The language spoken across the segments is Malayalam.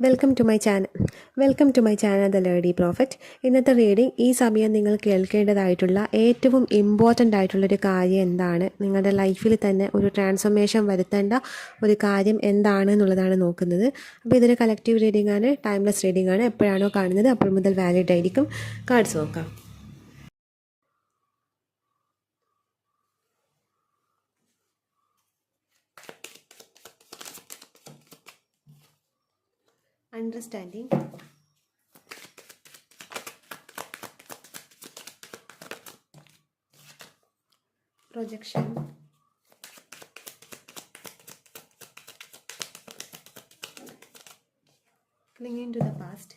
Welcome to my channel the lady prophet. ഇന്നത്തെ റീഡിംഗ് ഈ സമയം നിങ്ങൾ കേൾക്കേണ്ടതായിട്ടുള്ള ഏറ്റവും ഇമ്പോർട്ടൻ്റ് ആയിട്ടുള്ളൊരു കാര്യം എന്താണ്, നിങ്ങളുടെ ലൈഫിൽ തന്നെ ഒരു ട്രാൻസ്ഫോർമേഷൻ വരുത്തേണ്ട ഒരു കാര്യം എന്താണ് എന്നുള്ളതാണ് നോക്കുന്നത്. അപ്പോൾ ഇതൊരു കളക്റ്റീവ് റീഡിംഗ് ആണ്, ടൈംലെസ് റീഡിംഗ് ആണ്. എപ്പോഴാണോ കാണുന്നത് അപ്പോൾ മുതൽ വാലിഡ് ആയിരിക്കും. കാർഡ്സ് നോക്കാം. Understanding, projection, clinging to the past,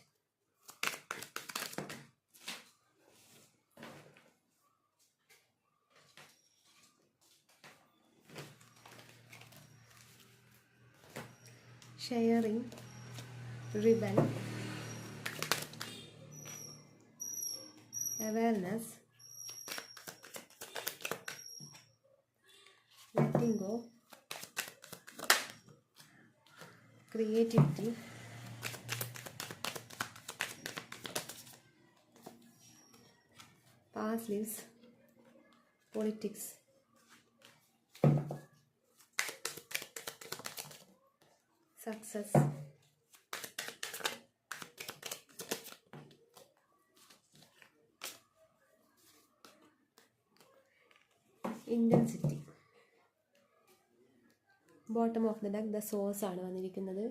sharing, rebel, awareness, letting go, creativity, past lives, politics, success, intensity. Bottom of the duck the source ആണ് വന്നിരിക്കുന്നത്.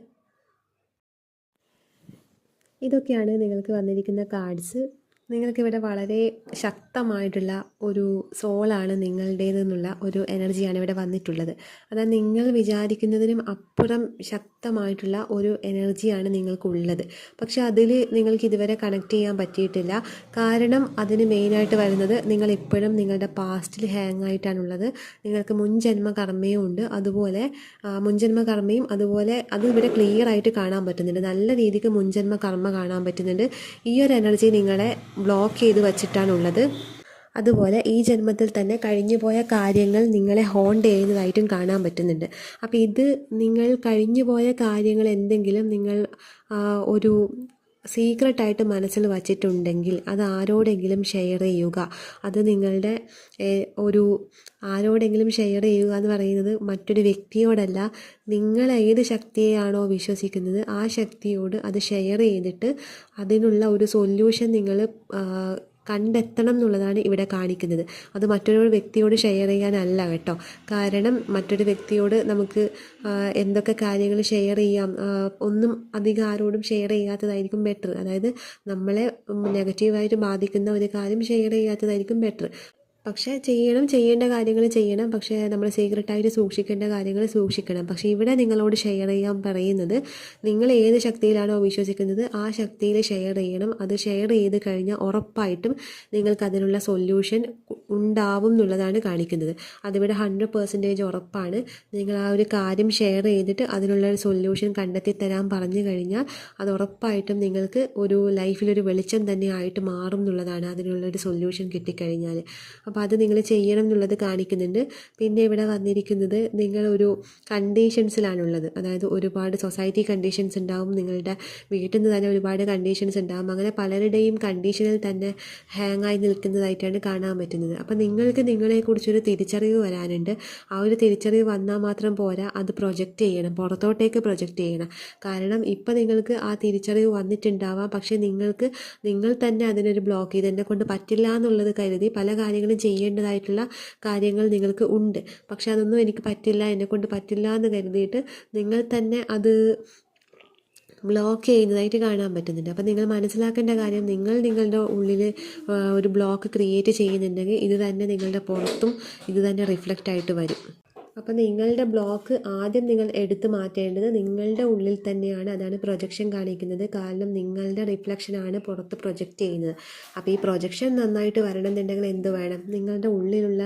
ഇതൊക്കെയാണ് നിങ്ങൾക്ക് വന്നിരിക്കുന്ന കാർഡ്സ്. നിങ്ങൾക്കിവിടെ വളരെ ശക്തമായിട്ടുള്ള ഒരു സോളാണ് നിങ്ങളുടേതെന്നുള്ള ഒരു എനർജിയാണ് ഇവിടെ വന്നിട്ടുള്ളത്. അതായത് നിങ്ങൾ വിചാരിക്കുന്നതിനും അപ്പുറം ശക്തമായിട്ടുള്ള ഒരു എനർജിയാണ് നിങ്ങൾക്കുള്ളത്. പക്ഷെ അതിൽ നിങ്ങൾക്ക് ഇതുവരെ കണക്ട് ചെയ്യാൻ പറ്റിയിട്ടില്ല. കാരണം അതിന് മെയിനായിട്ട് വരുന്നത് നിങ്ങൾ ഇപ്പോഴും നിങ്ങളുടെ പാസ്റ്റിൽ ഹാങ് ആയിട്ടാണുള്ളത്. നിങ്ങൾക്ക് മുൻജന്മ കർമ്മയും ഉണ്ട്, അതുപോലെ മുൻജന്മ കർമ്മയും അതുപോലെ അത് ഇവിടെ ക്ലിയർ ആയിട്ട് കാണാൻ പറ്റുന്നുണ്ട്. നല്ല രീതിക്ക് മുൻജന്മ കർമ്മ കാണാൻ പറ്റുന്നുണ്ട്. ഈ ഒരു എനർജി നിങ്ങളെ ബ്ലോക്ക് ചെയ്ത് വച്ചിട്ടാണുള്ളത്. അതുപോലെ ഈ ജന്മത്തിൽ തന്നെ കഴിഞ്ഞുപോയ കാര്യങ്ങൾ നിങ്ങളെ ഹോണ്ട് ചെയ്യുന്നതായിട്ടും കാണാൻ പറ്റുന്നുണ്ട്. അപ്പോൾ ഇത് നിങ്ങൾ കഴിഞ്ഞുപോയ കാര്യങ്ങൾ എന്തെങ്കിലും നിങ്ങൾ ഒരു സീക്രട്ടായിട്ട് മനസ്സിൽ വച്ചിട്ടുണ്ടെങ്കിൽ അത് ആരോടെങ്കിലും ഷെയർ ചെയ്യുക. അത് നിങ്ങളുടെ ആരോടെങ്കിലും ഷെയർ ചെയ്യുക എന്ന് പറയുന്നത് മറ്റൊരു വ്യക്തിയോടല്ല, നിങ്ങൾ ഏത് ശക്തിയെയാണോ വിശ്വസിക്കുന്നത് ആ ശക്തിയോട് അത് ഷെയർ ചെയ്തിട്ട് അതിനുള്ള ഒരു സൊല്യൂഷൻ നിങ്ങൾ കണ്ടെത്തണം എന്നുള്ളതാണ് ഇവിടെ കാണിക്കുന്നത്. അത് മറ്റൊരു വ്യക്തിയോട് ഷെയർ ചെയ്യാനല്ല കേട്ടോ. കാരണം മറ്റൊരു വ്യക്തിയോട് നമുക്ക് എന്തൊക്കെ കാര്യങ്ങൾ ഷെയർ ചെയ്യാം, ഒന്നും അധികം ആരോടും ഷെയർ ചെയ്യാത്തതായിരിക്കും ബെറ്റർ. അതായത് നമ്മളെ നെഗറ്റീവായിട്ട് ബാധിക്കുന്ന ഒരു കാര്യം ഷെയർ ചെയ്യാത്തതായിരിക്കും ബെറ്റർ. പക്ഷേ ചെയ്യേണ്ട കാര്യങ്ങൾ ചെയ്യണം. പക്ഷേ നമ്മൾ സീക്രട്ടായിട്ട് സൂക്ഷിക്കേണ്ട കാര്യങ്ങൾ സൂക്ഷിക്കണം. പക്ഷേ ഇവിടെ നിങ്ങളോട് ഷെയർ ചെയ്യാൻ പറയുന്നത് നിങ്ങൾ ഏത് ശക്തിയിലാണോ വിശ്വസിക്കുന്നത് ആ ശക്തിയിൽ ഷെയർ ചെയ്യണം. അത് ഷെയർ ചെയ്ത് കഴിഞ്ഞാൽ ഉറപ്പായിട്ടും നിങ്ങൾക്ക് അതിനുള്ള സൊല്യൂഷൻ ഉണ്ടാവും എന്നുള്ളതാണ് കാണിക്കുന്നത്. അതിവിടെ 100% ഉറപ്പാണ്. നിങ്ങൾ ആ ഒരു കാര്യം ഷെയർ ചെയ്തിട്ട് അതിനുള്ള ഒരു സൊല്യൂഷൻ കണ്ടെത്തി തരാൻ പറഞ്ഞു കഴിഞ്ഞാൽ അത് ഉറപ്പായിട്ടും നിങ്ങൾക്ക് ഒരു ലൈഫിലൊരു വെളിച്ചം തന്നെ ആയിട്ട് മാറും എന്നുള്ളതാണ് അതിനുള്ളൊരു സൊല്യൂഷൻ കിട്ടിക്കഴിഞ്ഞാൽ. അപ്പോൾ അത് നിങ്ങൾ ചെയ്യണം എന്നുള്ളത് കാണിക്കുന്നുണ്ട്. പിന്നെ ഇവിടെ വന്നിരിക്കുന്നത് നിങ്ങളൊരു കണ്ടീഷൻസിലാണുള്ളത്. അതായത് ഒരുപാട് സൊസൈറ്റി കണ്ടീഷൻസ് ഉണ്ടാവും, നിങ്ങളുടെ വീട്ടിൽ നിന്ന് തന്നെ ഒരുപാട് കണ്ടീഷൻസ് ഉണ്ടാവും. അങ്ങനെ പലരുടെയും കണ്ടീഷനിൽ തന്നെ ഹാങ് ആയി നിൽക്കുന്നതായിട്ടാണ് കാണാൻ പറ്റുന്നത്. അപ്പോൾ നിങ്ങൾക്ക് നിങ്ങളെക്കുറിച്ചൊരു തിരിച്ചറിവ് വരാനുണ്ട്. ആ ഒരു തിരിച്ചറിവ് വന്നാൽ മാത്രം പോരാ, അത് പ്രൊജക്റ്റ് ചെയ്യണം, പുറത്തോട്ടേക്ക് പ്രൊജക്റ്റ് ചെയ്യണം. കാരണം ഇപ്പം നിങ്ങൾക്ക് ആ തിരിച്ചറിവ് വന്നിട്ടുണ്ടാവാം, പക്ഷേ നിങ്ങൾ തന്നെ അതിനൊരു ബ്ലോക്ക് ചെയ്ത് എന്നെ കൊണ്ട് പറ്റില്ല എന്നുള്ളത് കരുതി പല കാര്യങ്ങളും ചെയ്യേണ്ടതായിട്ടുള്ള കാര്യങ്ങൾ നിങ്ങൾക്ക് ഉണ്ട്. പക്ഷെ അതൊന്നും എനിക്ക് പറ്റില്ല, എന്നെക്കൊണ്ട് പറ്റില്ല എന്ന് കരുതിയിട്ട് നിങ്ങൾ തന്നെ അത് ബ്ലോക്ക് ചെയ്യുന്നതായിട്ട് കാണാൻ പറ്റുന്നുണ്ട്. അപ്പോൾ നിങ്ങൾ മനസ്സിലാക്കേണ്ട കാര്യം, നിങ്ങളുടെ ഉള്ളിൽ ഒരു ബ്ലോക്ക് ക്രിയേറ്റ് ചെയ്യുന്നുണ്ടെങ്കിൽ ഇത് തന്നെ നിങ്ങളുടെ പുറത്തും ഇത് തന്നെ റിഫ്ലക്റ്റ് ആയിട്ട് വരും. അപ്പോൾ നിങ്ങളുടെ ബ്ലോക്ക് ആദ്യം നിങ്ങൾ എടുത്തു മാറ്റേണ്ടത് നിങ്ങളുടെ ഉള്ളിൽ തന്നെയാണ്. അതാണ് പ്രൊജക്ഷൻ കാണിക്കുന്നത്. കാരണം നിങ്ങളുടെ റിഫ്ലക്ഷനാണ് പുറത്ത് പ്രൊജക്റ്റ് ചെയ്യുന്നത്. അപ്പോൾ ഈ പ്രൊജക്ഷൻ നന്നായിട്ട് വരണമെന്നുണ്ടെങ്കിൽ എന്ത് വേണം? നിങ്ങളുടെ ഉള്ളിലുള്ള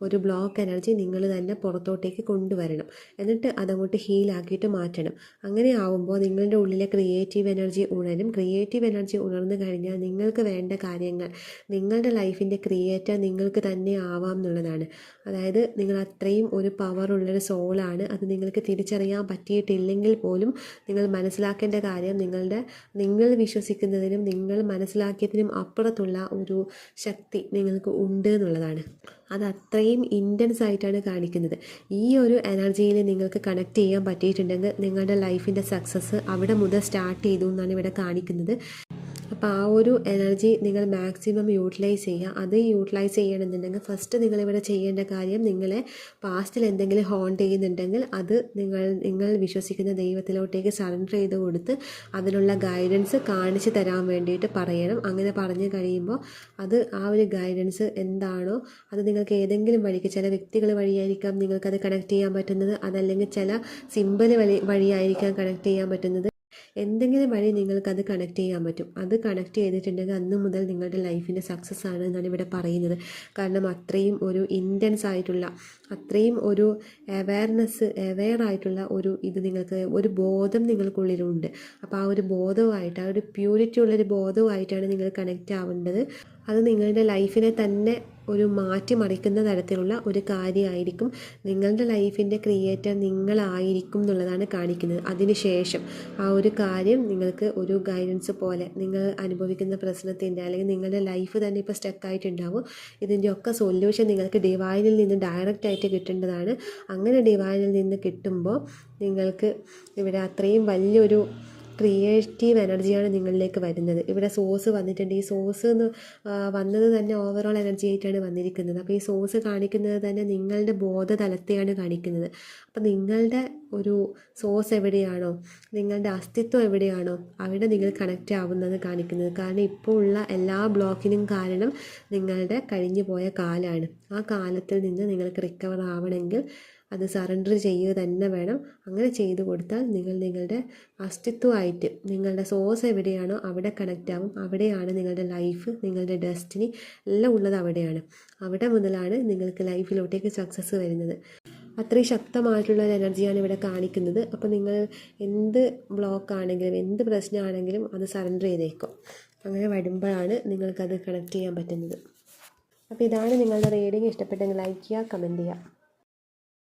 ഒരു ബ്ലോക്ക് എനർജി നിങ്ങൾ തന്നെ പുറത്തോട്ടേക്ക് കൊണ്ടുവരണം. എന്നിട്ട് അതങ്ങോട്ട് ഹീലാക്കിയിട്ട് മാറ്റണം. അങ്ങനെ ആവുമ്പോൾ നിങ്ങളുടെ ഉള്ളിലെ ക്രിയേറ്റീവ് എനർജി ഉണരും. ക്രിയേറ്റീവ് എനർജി ഉണർന്നു കഴിഞ്ഞാൽ നിങ്ങൾക്ക് വേണ്ട കാര്യങ്ങൾ, നിങ്ങളുടെ ലൈഫിൻ്റെ ക്രിയേറ്റർ നിങ്ങൾക്ക് തന്നെ ആവാം എന്നുള്ളതാണ്. അതായത് നിങ്ങൾ അത്രയും ഒരു പവറുള്ളൊരു സോളാണ്. അത് നിങ്ങൾക്ക് തിരിച്ചറിയാൻ പറ്റിയിട്ടില്ലെങ്കിൽ പോലും നിങ്ങൾ മനസ്സിലാക്കേണ്ട കാര്യം നിങ്ങൾ വിശ്വസിക്കുന്നതിനും നിങ്ങൾ മനസ്സിലാക്കിയതിനും അപ്പുറത്തുള്ള ഒരു ശക്തി നിങ്ങൾക്ക് ഉണ്ട് എന്നുള്ളതാണ്. അത് അത്രയും ഇൻറ്റൻസ് ആയിട്ടാണ് കാണിക്കുന്നത്. ഈ ഒരു എനർജിയിൽ നിങ്ങൾക്ക് കണക്ട് ചെയ്യാൻ പറ്റിയിട്ടുണ്ടെങ്കിൽ നിങ്ങളുടെ ലൈഫിൻ്റെ സക്സസ് അവിടെ മുതൽ സ്റ്റാർട്ട് ചെയ്തു എന്നാണ് ഇവിടെ കാണിക്കുന്നത്. അപ്പോൾ ആ ഒരു എനർജി നിങ്ങൾ മാക്സിമം യൂട്ടിലൈസ് ചെയ്യുക. അത് യൂട്ടിലൈസ് ചെയ്യണമെന്നുണ്ടെങ്കിൽ ഫസ്റ്റ് നിങ്ങളിവിടെ ചെയ്യേണ്ട കാര്യം, നിങ്ങളെ പാസ്റ്റിൽ എന്തെങ്കിലും ഹോണ്ട് ചെയ്യുന്നുണ്ടെങ്കിൽ അത് നിങ്ങൾ വിശ്വസിക്കുന്ന ദൈവത്തിലോട്ടേക്ക് സറണ്ടർ ചെയ്ത് കൊടുത്ത് അതിനുള്ള ഗൈഡൻസ് കാണിച്ച് തരാൻ വേണ്ടിയിട്ട് പറയണം. അങ്ങനെ പറഞ്ഞു കഴിയുമ്പോൾ ആ ഒരു ഗൈഡൻസ് എന്താണോ അത് നിങ്ങൾക്ക് ഏതെങ്കിലും വഴിക്ക്, ചില വ്യക്തികൾ വഴിയായിരിക്കാം നിങ്ങൾക്കത് കണക്ട് ചെയ്യാൻ പറ്റുന്നത്, അതല്ലെങ്കിൽ ചില സിമ്പൽ വഴിയായിരിക്കാം കണക്ട് ചെയ്യാൻ പറ്റുന്നത്. എന്തെങ്കിലും വഴി നിങ്ങൾക്കത് കണക്ട് ചെയ്യാൻ പറ്റും. അത് കണക്ട് ചെയ്തിട്ടുണ്ടെങ്കിൽ അന്ന് മുതൽ നിങ്ങളുടെ ലൈഫിൻ്റെ സക്സസ് ആണ് എന്നാണ് ഇവിടെ പറയുന്നത്. കാരണം അത്രയും ഒരു ഇൻറ്റൻസ് ആയിട്ടുള്ള, അത്രയും ഒരു അവെയറായിട്ടുള്ള ഇത് നിങ്ങൾക്ക് ഒരു ബോധം നിങ്ങൾക്കുള്ളിലുണ്ട്. അപ്പോൾ ആ ഒരു ബോധവുമായിട്ട്, ആ ഒരു പ്യൂരിറ്റി ഉള്ളൊരു ബോധവുമായിട്ടാണ് നിങ്ങൾ കണക്റ്റ് ആവേണ്ടത്. അത് നിങ്ങളുടെ ലൈഫിനെ തന്നെ ഒരു മാറ്റിമറിക്കുന്ന തരത്തിലുള്ള ഒരു കാര്യമായിരിക്കും. നിങ്ങളുടെ ലൈഫിൻ്റെ ക്രിയേറ്റർ നിങ്ങളായിരിക്കും എന്നുള്ളതാണ് കാണിക്കുന്നത്. അതിനുശേഷം ആ ഒരു കാര്യം നിങ്ങൾക്ക് ഒരു ഗൈഡൻസ് പോലെ, നിങ്ങൾ അനുഭവിക്കുന്ന പ്രശ്നത്തിൻ്റെ അല്ലെങ്കിൽ നിങ്ങളുടെ ലൈഫ് തന്നെ ഇപ്പോൾ സ്റ്റക്കായിട്ടുണ്ടാവും, ഇതിൻ്റെയൊക്കെ സൊല്യൂഷൻ നിങ്ങൾക്ക് ഡിവൈനിൽ നിന്ന് ഡയറക്റ്റ് ആയിട്ട് കിട്ടേണ്ടതാണ്. അങ്ങനെ ഡിവൈനിൽ നിന്ന് കിട്ടുമ്പോൾ നിങ്ങൾക്ക് ഇവിടെ അത്രയും വലിയൊരു ക്രിയേറ്റീവ് എനർജിയാണ് നിങ്ങളിലേക്ക് വരുന്നത്. ഇവിടെ സോഴ്സ് വന്നിട്ടുണ്ട്. ഈ സോഴ്സ് വന്നത് തന്നെ ഓവറോൾ എനർജി ആയിട്ടാണ് വന്നിരിക്കുന്നത്. അപ്പോൾ ഈ സോഴ്സ് കാണിക്കുന്നത് തന്നെ നിങ്ങളുടെ ബോധതലത്തെയാണ് കാണിക്കുന്നത്. അപ്പോൾ നിങ്ങളുടെ ഒരു സോഴ്സ് എവിടെയാണോ, നിങ്ങളുടെ അസ്തിത്വം എവിടെയാണോ അവിടെ നിങ്ങൾ കണക്റ്റ് ആവുന്നത് കാണിക്കുന്നത്. കാരണം ഇപ്പോൾ ഉള്ള എല്ലാ ബ്ലോക്കിനും കാരണം നിങ്ങളുടെ കഴിഞ്ഞു പോയ കാലമാണ്. ആ കാലത്തിൽ നിന്ന് നിങ്ങൾക്ക് റിക്കവർ ആവണമെങ്കിൽ അത് സറണ്ടർ ചെയ്യുക തന്നെ വേണം. അങ്ങനെ ചെയ്തു കൊടുത്താൽ നിങ്ങളുടെ അസ്തിത്വമായിട്ട് നിങ്ങളുടെ സോഴ്സ് എവിടെയാണോ അവിടെ കണക്റ്റ് ആവും. അവിടെയാണ് നിങ്ങളുടെ ലൈഫ്, നിങ്ങളുടെ ഡെസ്റ്റിനി എല്ലാം ഉള്ളത് അവിടെയാണ്. അവിടെ മുതലാണ് നിങ്ങൾക്ക് ലൈഫിലോട്ടേക്ക് സക്സസ് വരുന്നത്. അത്രയും ശക്തമായിട്ടുള്ള ഒരു എനർജിയാണ് ഇവിടെ കാണിക്കുന്നത്. അപ്പോൾ നിങ്ങൾ എന്ത് ബ്ലോക്കാണെങ്കിലും എന്ത് പ്രശ്നമാണെങ്കിലും അത് സറണ്ടർ ചെയ്തേക്കും. അങ്ങനെ വരുമ്പോഴാണ് നിങ്ങൾക്കത് കണക്ട് ചെയ്യാൻ പറ്റുന്നത്. അപ്പോൾ ഇതാണ് നിങ്ങളുടെ റീഡിങ്. ഇഷ്ടപ്പെട്ടെങ്കിൽ ലൈക്ക് ചെയ്യുക, കമൻറ്റ് ചെയ്യുക.